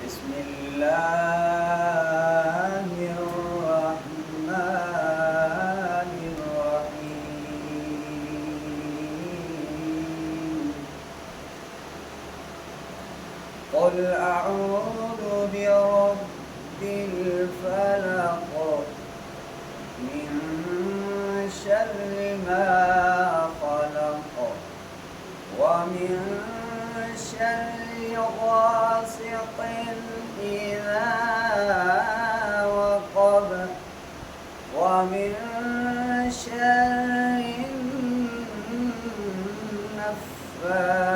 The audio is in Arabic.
بسم الله الرحمن الرحيم قل أعوذ برب الفلق من شر ما خلق ومن شر غاسق إذا وقب ومن شر النفاثات